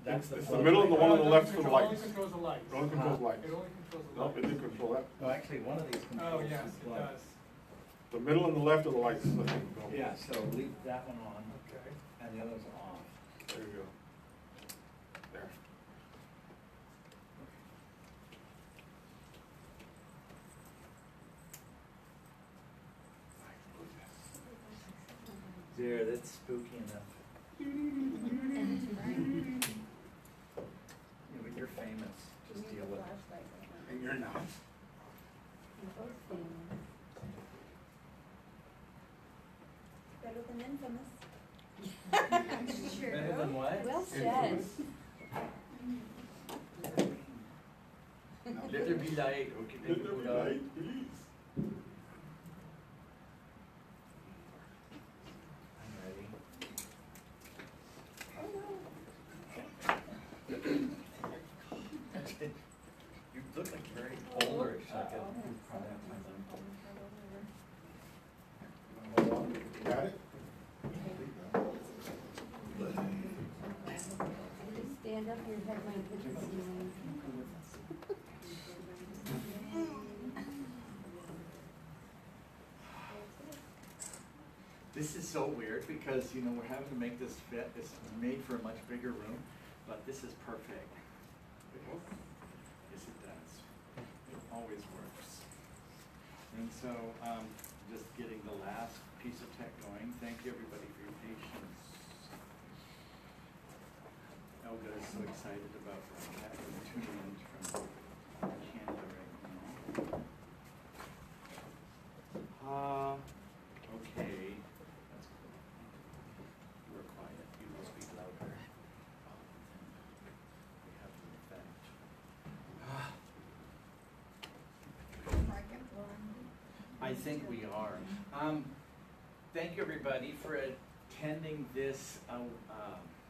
That's It's the the middle and the one on the left for the It lights. only controls the lights. It only controls lights. It only controls the No, lights. it didn't control that. No, actually, one of these Oh, controls yes, is it light. does. The middle and the left of the lights. I think, go. Yeah, so leave that one on, Okay. and the other's off. There you go. There. There, that's spooky enough. Yeah, but you're famous, just deal with it. And you're not. Better than infamous. Better than what? Well said. Let there be light, okay, let there be light. please. I'm ready. You look like very older, so I could probably have my Hold on. You got it? Stand up, your headline picture's stealing. This is so weird because, you know, we're having to make this fit. It's made for a much bigger room, but this is perfect. Yes, it does. It always works. And so, just getting the last piece of tech going. Thank you, everybody, for your patience. Elga is so excited about that. We're tuning in from Canada right now. Okay. That's cool. You were quiet. You will speak louder. We have the effect. I think we are. Thank you, everybody, for attending this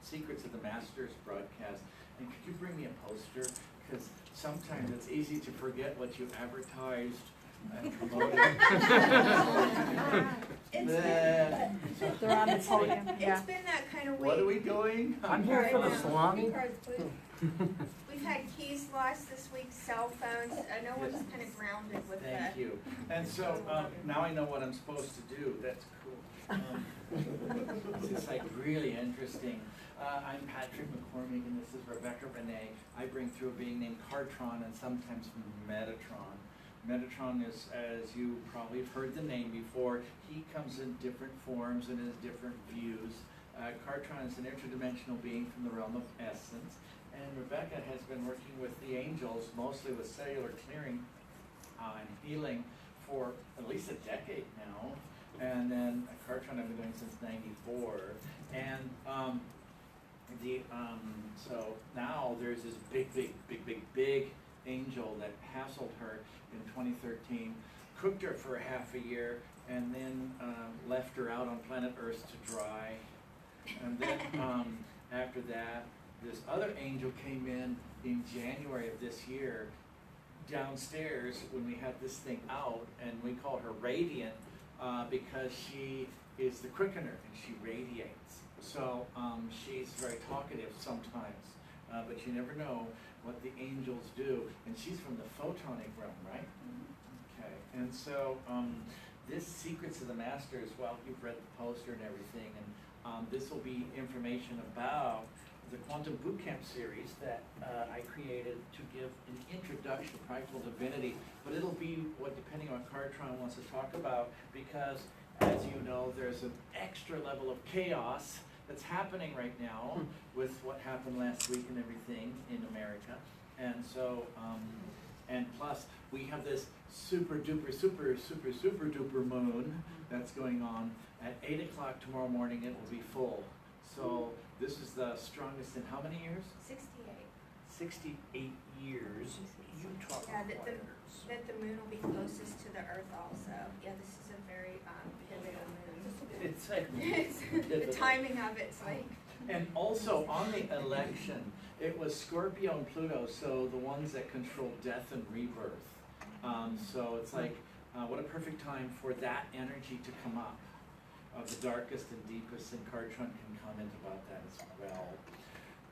Secrets of the Masters broadcast. And could you bring me a poster? Because sometimes it's easy to forget what you advertised and promoted. They're on the podium, yeah. It's been that kind of week. What are we doing? I'm here for the salami. We've had keys lost this week, cell phones. I know we're just kind of grounded with that. Thank you. And so now I know what I'm supposed to do. That's cool. It's like really interesting. I'm Patrick McCormick, and this is Rebecca Renee. I bring through a being named Cartron and sometimes Metatron. Metatron is, as you probably have heard the name before, he comes in different forms and has different views. Cartron is an interdimensional being from the realm of essence. And Rebecca has been working with the angels, mostly with cellular clearing and healing for at least a decade now. And then Cartron I've been doing since '94. And so now there's this big angel that hassled her in 2013, cooked her for half a year, and then left her out on planet Earth to dry. And then after that, this other angel came in January of this year downstairs when we had this thing out, and we call her Radiant because she is the quickener and she radiates. So she's very talkative sometimes, but you never know what the angels do. And she's from the photonic realm, right? Mm-hmm. Okay, and so this Secrets of the Masters, well, you've read the poster and everything, and this will be information about the Quantum Bootcamp series that I created to give an introduction to practical divinity, but it'll be what, depending on what Cartron wants to talk about, because as you know, there's an extra level of chaos that's happening right now with what happened last week and everything in America. And so, and plus, we have this super duper moon that's going on. At 8 o'clock tomorrow morning, it will be full. So this is the strongest in how many years? 68. 68 years. You talk Yeah, about that the moon will be closest to the Earth also. Yeah, this is a very pivotal moon. It's like The timing of it's like. And also on the election, it was Scorpio and Pluto, so the ones that control death and rebirth. So it's like, what a perfect time for that energy to come up, of the darkest and deepest, and Cartron can comment about that as well.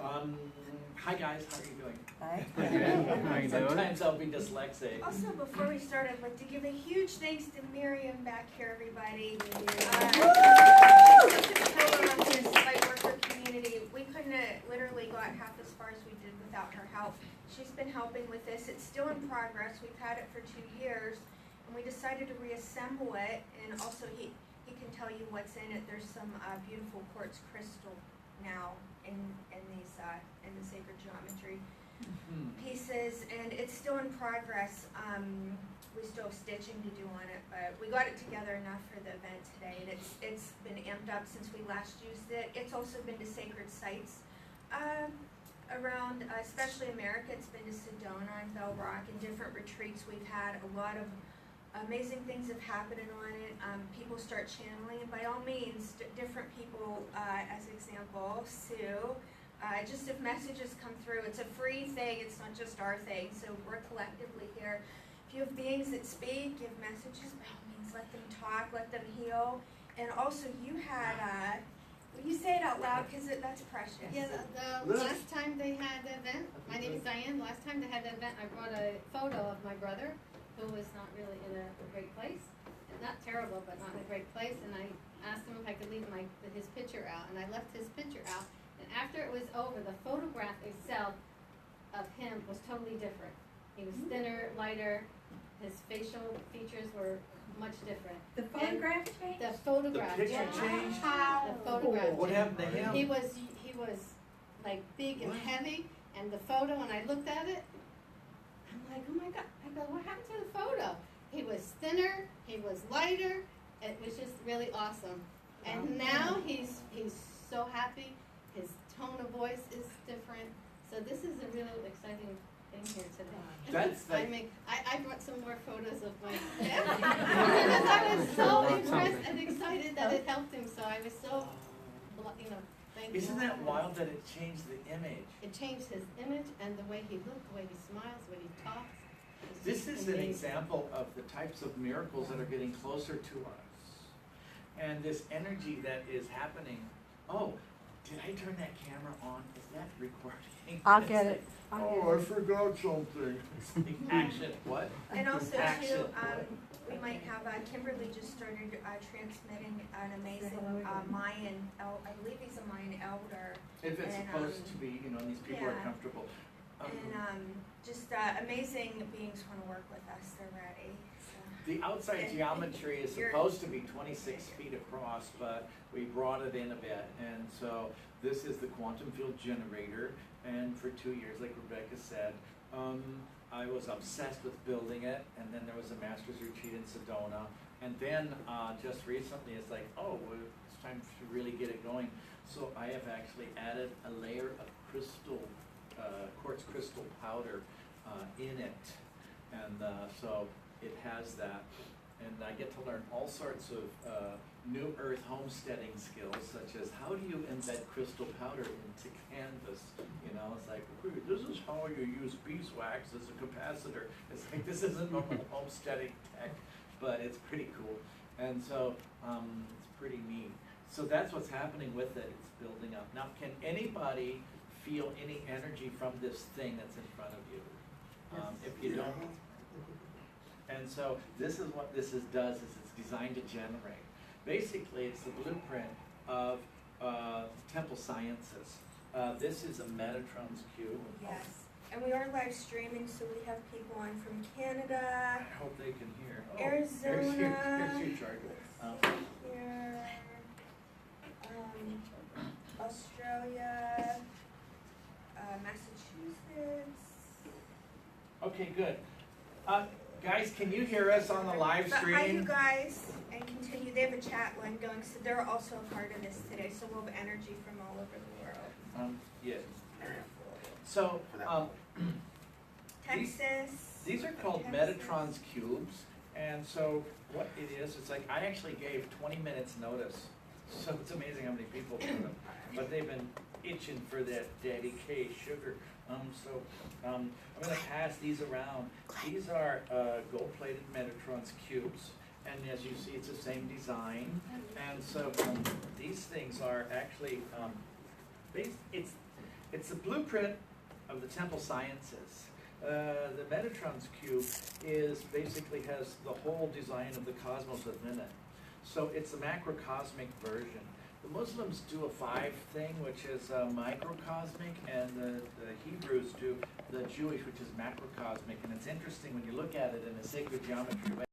Hi guys, how are you doing? Hi. How you doing? Sometimes I'll be dyslexic. Also, before we start, I'd like to give a huge thanks to Miriam back here, everybody. This light worker community, we couldn't have literally got half as far as we did without her help. She's been helping with this. It's still in progress. We've had it for 2 years, and we decided to reassemble it. And also, he can tell you what's in it. There's some beautiful quartz crystal now in the sacred geometry pieces, and it's still in progress. We still have stitching to do on it, but we got it together enough for the event today, and it's been amped up since we last used it. It's also been to sacred sites around, especially America. It's been to Sedona and Bell Rock and different retreats we've had. A lot of amazing things have happened on it. People start channeling, and by all means, different people, as example, Sue. Just if messages come through, it's a free thing. It's not just our thing. So we're collectively here. If you have beings that speak, give messages, by all means, let them talk, let them heal. And also, you had, will you say it out loud, because that's precious. Yeah, the last time they had the event, my name is Diane, last time they had the event, I brought a photo of my brother, who was not really in a great place. Not terrible, but not in a great place, and I asked him if I could leave his picture out, and I left his picture out. And after it was over, the photograph itself of him was totally different. He was thinner, lighter, his facial features were much different. The photograph changed? The photograph, The picture yeah. changed? The photograph What changed. happened to him? He was like big and heavy, and the photo, when I looked at it, I'm like, oh my God, I go, what happened to the photo? He was thinner, he was lighter, it was just really awesome. And now he's so happy, his tone of voice is different, so this is a really exciting thing here today. That's like- I brought some more photos of my family, because I was so impressed and excited that it helped him, so I was so, thankful. Isn't that wild that it changed the image? It changed his image and the way he looked, the way he smiles, the way he talks. It's This just is an amazing. example of the types of miracles that are getting closer to us. And this energy that is happening. Oh, did I turn that camera on? Is that recording? I'll get it. Oh, I forgot something. Action, what? And also Action. too, we might have, Kimberly just started transmitting an amazing Mayan, I believe he's a Mayan elder. If it's And, supposed to be, and these people are yeah. comfortable. And just amazing beings want to work with us, they're ready. So. The outside And geometry is you're- supposed to be 26 feet across, but we brought it in a bit. And so this is the quantum field generator. And for 2 years, like Rebecca said, I was obsessed with building it. And then there was a master's retreat in Sedona. And then just recently, it's like, oh, well, it's time to really get it going. So I have actually added a layer of crystal, quartz crystal powder in it. And so it has that. And I get to learn all sorts of new earth homesteading skills, such as how do you embed crystal powder into canvas? It's like, "Ooh, this is how you use beeswax as a capacitor." It's like, this isn't normal homesteading tech, but it's pretty cool. And so it's pretty neat. So that's what's happening with it. It's building up. Now, can anybody feel any energy from this thing that's in front of you? If you don't. And so this is what this does, is it's designed to generate. Basically, it's the blueprint of temple sciences. This is a Metatron's cube. Yes, and we are live streaming, so we have people on from Canada, I hope they can hear. Oh, Arizona. Here's your chart. here, Australia, Massachusetts. Okay, good. Guys, can you hear us on the live But hi, you stream? guys, and continue. They have a chat line going, so they're also a part of this today. So we'll have energy from all over the world. Yes. So, Texas. these are called Texas. Metatron's cubes, and so what it is, it's like I actually gave 20 minutes notice, so it's amazing how many people do them, but they've been itching for that Daddy K sugar. I'm going to pass these around. These are gold-plated Metatron's cubes, and as you see, it's the same design, and so these things are actually, it's It's a blueprint of the temple sciences. The Metatron's cube basically has the whole design of the cosmos within it. So it's a macrocosmic version. The Muslims do a 5 thing, which is microcosmic, and the Hebrews do the Jewish, which is macrocosmic. And it's interesting when you look at it in a sacred geometry way.